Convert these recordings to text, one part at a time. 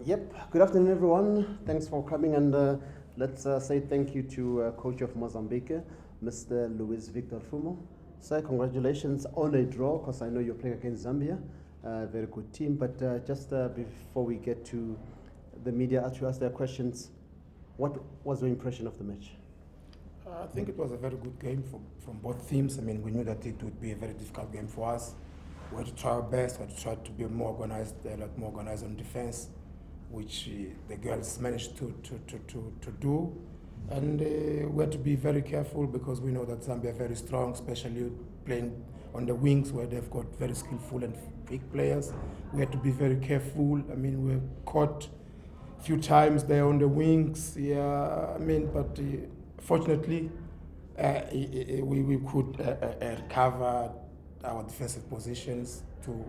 Yep. Good afternoon, everyone. Thanks for coming, and let's say thank you to coach of Mozambique, Mr. Luis Victor Fumo. Sir, congratulations on a draw, because I know you're playing against Zambia. Very good team. But just before we get to the media to ask their questions, what was your impression of the match? I think it was a very good game from both teams. I mean, we knew that it would be a very difficult game for us. We had to try our best. We had to try to be more organized, a lot more organized on defense, which the girls managed to do. And we had to be very careful because we know that Zambia are very strong, especially playing on the wings where they've got very skillful and big players. We had to be very careful. I mean, we were caught a few times there on the wings. Yeah, I mean, but fortunately, we could recover our defensive positions to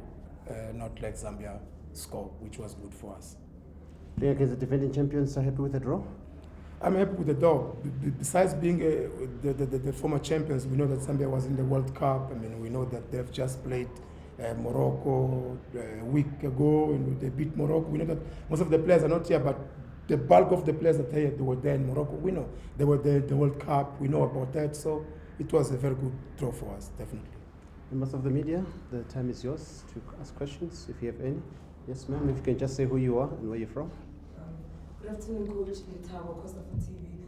not let Zambia score, which was good for us. Playing against the defending champions, are happy with the draw? I'm happy with the draw. Besides being the former champions, we know that Zambia was in the World Cup. I mean, we know that they've just played Morocco a week ago, and they beat Morocco. We know that most of the players are not here, but the bulk of the players that are here, they were there in Morocco. We know they were there in the World Cup. We know about that, so it was a very good draw for us, definitely. Members of the media, the time is yours to ask questions if you have any. Yes, ma'am. If you can just say who you are and where you're from. Good afternoon, Coach Litabo, COSAFA TV.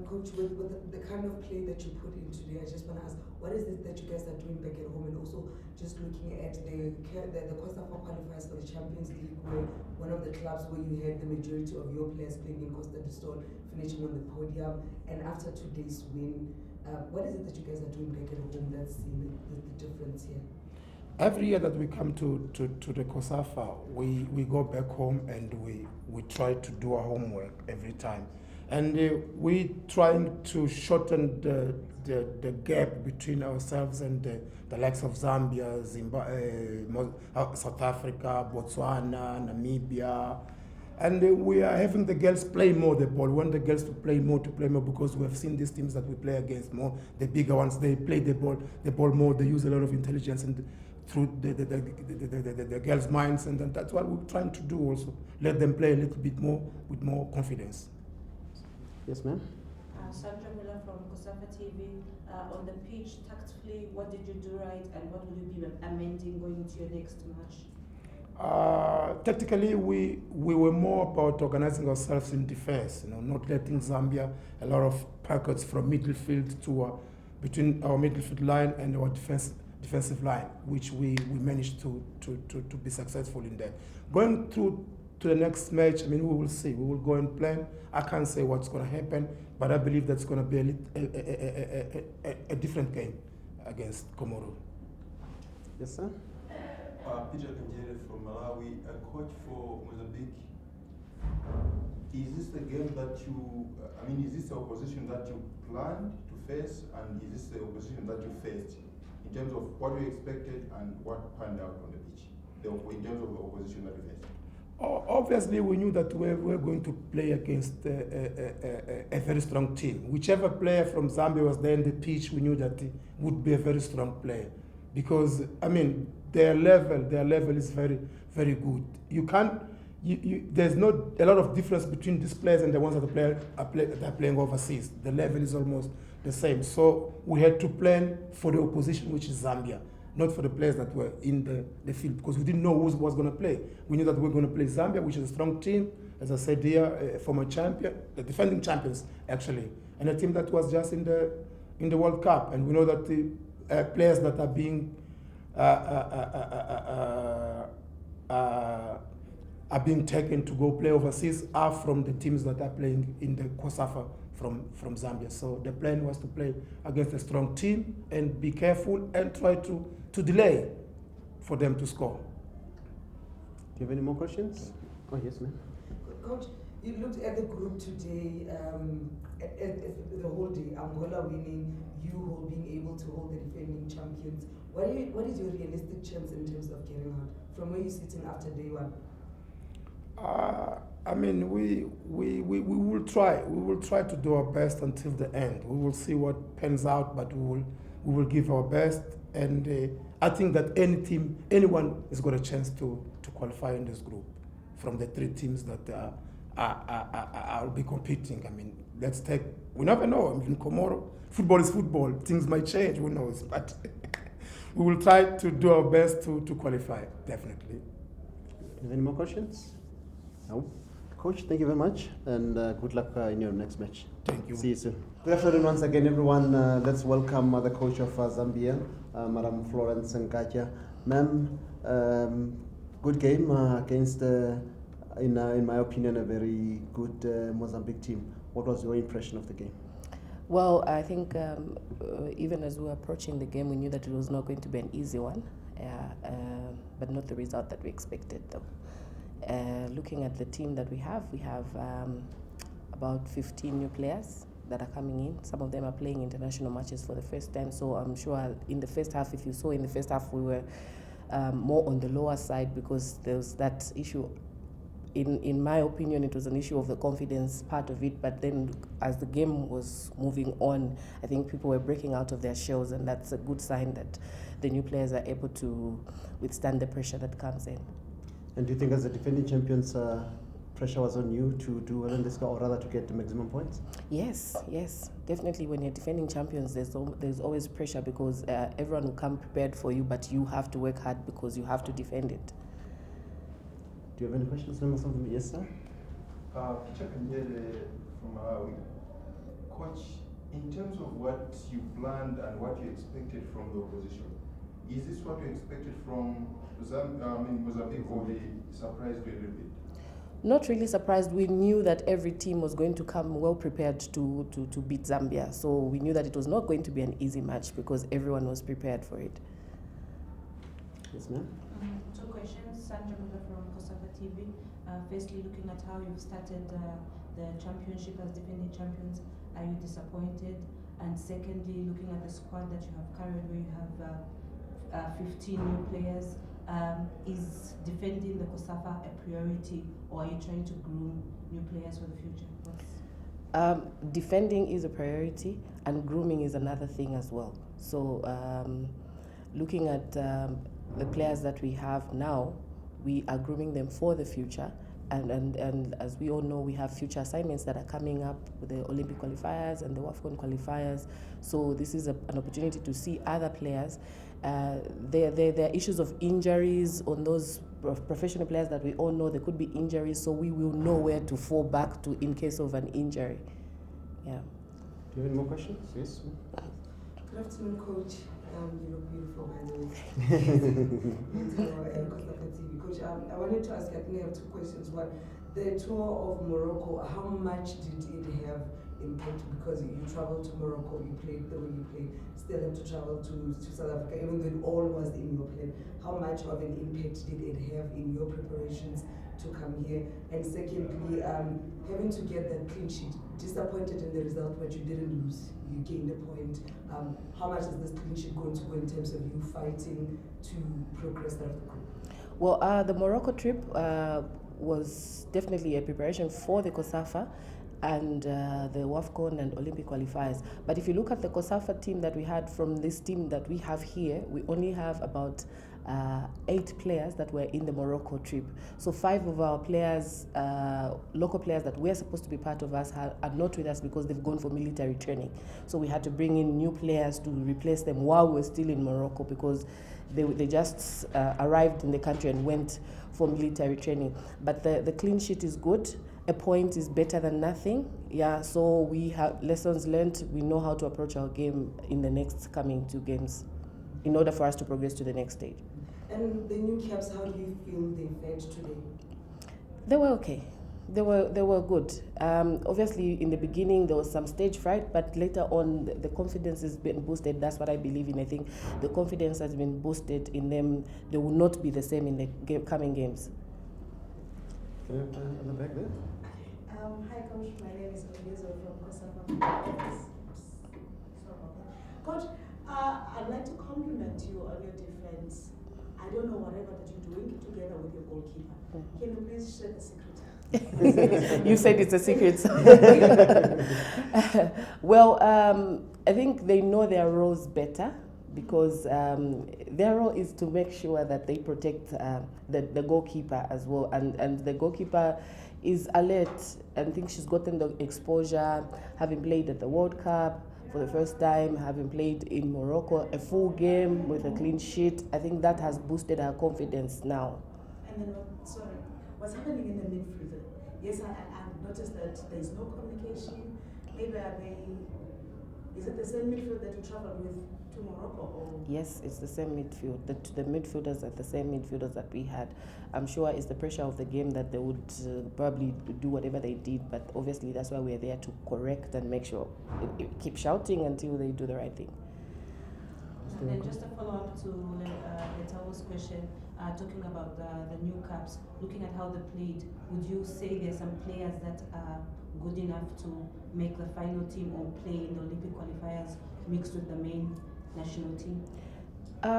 Coach, with the kind of play that you put in today, I just want to ask, what is it that you guys are doing back at home? And also, just looking at the COSAFA qualifiers for the Champions League, where one of the clubs where you had the majority of your players playing in Costa do Sol, finishing on the podium, and after today's win, what is it that you guys are doing back at home that's seeing the difference here? Every year that we come to the COSAFA, we go back home and we try to do our homework every time. And we trying to shorten the gap between ourselves and the likes of Zambia, South Africa, Botswana, Namibia. And we are having the girls play more the ball. We want the girls to play more because we have seen these teams that we play against more, the bigger ones, they play the ball more, they use a lot of intelligence and through the girls' minds, and that's what we're trying to do also. Let them play a little bit more with more confidence. Yes, ma'am. Sandra Miller from COSAFA TV. On the pitch, tactically, what did you do right and what will you be amending going into your next match? Tactically, we were more about organizing ourselves in defense, not letting Zambia a lot of packets from midfield to between our midfield line and our defensive line, which we managed to be successful in that. Going through to the next match, I mean, we will see. We will go and plan. I can't say what's going to happen, but I believe that's going to be a different game against Comoro. Yes, sir. Peter Kanjere from Malawi, a coach for Mozambique. Is this the game that is this the opposition that you planned to face, and is this the opposition that you faced in terms of what you expected and what panned out on the pitch, in terms of the opposition that you faced? Obviously, we knew that we were going to play against a very strong team. Whichever player from Zambia was there in the pitch, we knew that it would be a very strong player. Because, I mean, their level is very, very good. You can't, there's not a lot of difference between these players and the ones that are playing overseas. The level is almost the same. So we had to plan for the opposition, which is Zambia, not for the players that were in the field, because we didn't know who was going to play. We knew that we were going to play Zambia, which is a strong team, as I said here, a former champion, the defending champions, actually, and a team that was just in the World Cup. And we know that the players that are being taken to go play overseas are from the teams that are playing in the COSAFA from Zambia. So the plan was to play against a strong team and be careful and try to delay for them to score. Do you have any more questions? Oh, yes, ma'am. Coach, you looked at the group today, the whole day, Angola winning, you being able to hold the defending champions. What is your realistic chance in terms of getting out from where you're sitting after day one? I mean, we will try. We will try to do our best until the end. We will see what pans out, but we will give our best. And I think that anyone has got a chance to qualify in this group from the three teams that I'll be competing. I mean, we never know. I mean, Comoro, football is football. Things might change, who knows? But we will try to do our best to qualify, definitely. Any more questions? No? Coach, thank you very much, and good luck in your next match. Thank you. See you soon. Good afternoon once again, everyone. Let's welcome the coach of Zambia, Madam Florence Nkacha. Ma'am, good game against, in my opinion, a very good Mozambique team. What was your impression of the game? Well, I think even as we were approaching the game, we knew that it was not going to be an easy one, but not the result that we expected, though. Looking at the team that we have about 15 new players that are coming in. Some of them are playing international matches for the first time, so I'm sure in the first half, if you saw in the first half, we were more on the lower side because there was that issue. In my opinion, it was an issue of the confidence part of it, but then as the game was moving on, I think people were breaking out of their shells, and that's a good sign that the new players are able to withstand the pressure that comes in. And do you think as the defending champions, pressure was on you to do well in this, or rather to get the maximum points? Yes, definitely. When you're defending champions, there's always pressure because everyone will come prepared for you, but you have to work hard because you have to defend it. Do you have any questions, members of the Yes, sir. Peter Kanjele from Malawi. Coach, in terms of what you planned and what you expected from the opposition, is this what you expected from Mozambique, or they surprised you a little bit? Not really surprised. We knew that every team was going to come well prepared to beat Zambia. So we knew that it was not going to be an easy match because everyone was prepared for it. Yes, ma'am. Two questions. Sandra Miller from COSAFA TV. Firstly, looking at how you've started the championship as defending champions, are you disappointed? And secondly, looking at the squad that you have carried, where you have 15 new players, is defending the COSAFA a priority, or are you trying to groom new players for the future? Defending is a priority, and grooming is another thing as well. So looking at the players that we have now, we are grooming them for the future. And as we all know, we have future assignments that are coming up with the Olympic qualifiers and the WAFCON qualifiers. So this is an opportunity to see other players. There are issues of injuries on those professional players that we all know. There could be injuries, so we will know where to fall back to in case of an injury. Yeah. Do you have any more questions? Yes. Good afternoon, Coach. You look beautiful, by the way. Coach, I wanted to ask, I think I have two questions. One, the tour of Morocco, how much did it have impact? Because you traveled to Morocco, you played the way you played, still have to travel to South Africa, even though it all was in your plan. How much of an impact did it have in your preparations to come here? And secondly, having to get that clean sheet, disappointed in the result, but you didn't lose, you gained a point. How much is this clean sheet going to go in terms of you fighting to progress out of the group? Well, the Morocco trip was definitely a preparation for the COSAFA and the WAFCON and Olympic qualifiers. But if you look at the COSAFA team that we had from this team that we have here, we only have about 8 players that were in the Morocco trip. So 5 of our players, local players that were supposed to be part of us are not with us because they've gone for military training. So we had to bring in new players to replace them while we're still in Morocco because they just arrived in the country and went for military training. But the clean sheet is good. A point is better than nothing. Yeah, so we have lessons learned. We know how to approach our game in the next coming 2 games in order for us to progress to the next stage. And the new caps, how do you feel they fared today? They were okay. They were good. Obviously, in the beginning, there was some stage fright, but later on, the confidence has been boosted. That's what I believe in. I think the confidence has been boosted in them. They will not be the same in the coming games. Can you at the back there? Hi, Coach. My name is Eliza from COSAFA. Coach, I'd like to compliment you on your defense. I don't know whatever that you're doing together with your goalkeeper. Can you please share the secret? You said it's a secret. Well, I think they know their roles better because their role is to make sure that they protect the goalkeeper as well, and the goalkeeper is alert and think she's gotten the exposure, having played at the World Cup for the first time, having played in Morocco a full game with a clean sheet. I think that has boosted her confidence now. And then, what's happening in the midfield? Yes, I've noticed that there's no communication. Maybe is it the same midfield that you traveled with to Morocco? Or? Yes, it's the same midfield. The midfielders are the same midfielders that we had. I'm sure it's the pressure of the game that they would probably do whatever they did, but obviously that's why we're there to correct and make sure, keep shouting until they do the right thing. And then just a follow-up to Letao's question, talking about the new caps, looking at how they played, would you say there's some players that are good enough to make the final team or play in the Olympic qualifiers mixed with the main national team?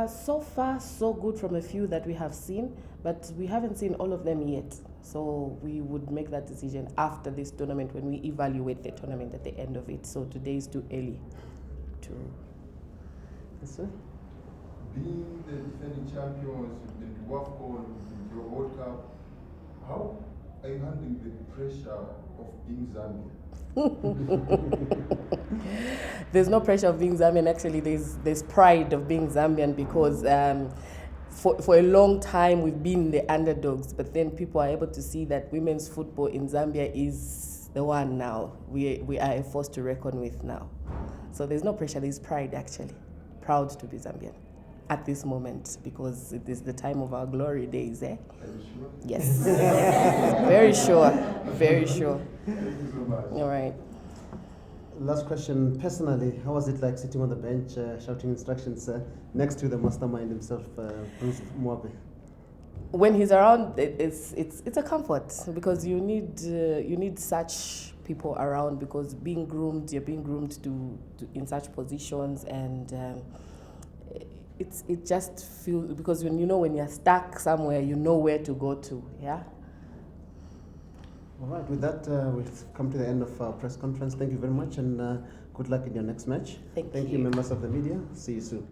So far, so good from a few that we have seen, but we haven't seen all of them yet. So we would make that decision after this tournament when we evaluate the tournament at the end of it. So today is too early to... Yes, sir? Being the defending champions, you've been to WAFCON, you've been to your World Cup, how are you handling the pressure of being Zambia? There's no pressure of being Zambian. Actually, there's pride of being Zambian because for a long time we've been the underdogs, but then people are able to see that women's football in Zambia is the one now. We are a force to reckon with now. So there's no pressure, there's pride actually. Proud to be Zambian at this moment because it is the time of our glory days, eh? Are you sure? Yes. Very sure. Very sure. Thank you so much. All right. Last question. Personally, how was it like sitting on the bench, shouting instructions next to the mastermind himself, Bruce Mwabe? When he's around, it's a comfort because you need such people around because you're being groomed to in such positions, and it just feels, because when you're stuck somewhere, you know where to go to. Yeah. All right, with that, we've come to the end of our press conference. Thank you very much, and good luck in your next match. Thank you, you. members of the media. See you soon.